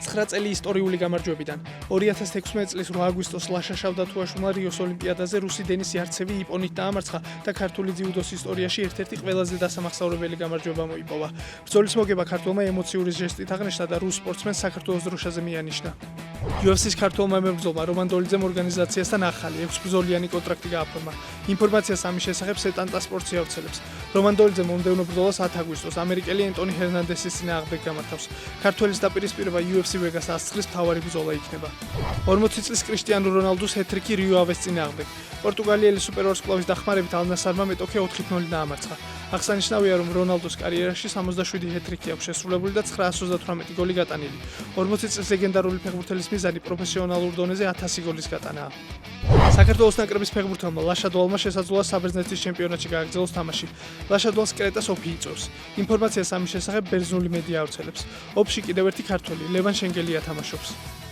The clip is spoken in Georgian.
9 წელი ისტორიული გამარჯვებიდან 2016 წლის 8 აგვისტოს ლაშა შავდათუაშვილმა რიოს ოლიმპიადაზე რუსი დენის იარცევი იაპონით დაამარცხა და ქართული ძიუდოს ისტორიაში ერთ-ერთი ყველაზე დასამახსოვრებელი გამარჯვება მოიპოვა. ბრძოლის მოგება ქართველმა ემოციური ჟესტით აღნიშნა და რუს სპორტსმენს საქართველოს დროშაზე მიანიშნა. UFC-ს ქართველმა მებრძოლმა რომან დოლიძემ ორგანიზაციასთან ახალი 6-ბრძოლიანი კონტრაქტი გააფორმა. ინფორმაციას ამის შესახებ სეტანტა სპორტსი ავრცელებს. რომან დოლიძემ მომდევნო ბრძოლას 10 აგვისტოს ამერიკელი ენტონი ჰერნანდესის წინააღმდეგ გამართავს. ქართველის დაპირისპირება UFC Vegas 100-ის მთავარი ბრძოლა იქნება. 40 წლის კრიშტიანო რონალდუს ჰეტრიკი რიო ავის წინააღმდეგ. პორტუგალიელი სუპერვარსკვლავის დახმარებით ალ-ნასარმა მეტოქე 4-0 დაამარცხა. აღსანიშნავია, რომ რონალდუს კარიერაში 67 ჰეტრიკი აქვს შესრულებული და 938 გოლი გატანილი. 40 წლის ლეგენდარული ფეხბურთელის მიზანი პროფესიონალურ დონეზე 1000 გოლის გატანაა. საქართველოს ნაკრების ფეხბურთელმა ლაშადვალმა შესაძლოა საბერძნეთის ჩემპიონატში გააგრძელოს თამაში. ლაშადვალს კრეტას ოფი იწვევს. ინფორმაციას ამის შესახებ ბერძნული მედია ავრცელებს. ოფში კიდევ ერთი ქართველი ლევან შენგელია თამაშობს.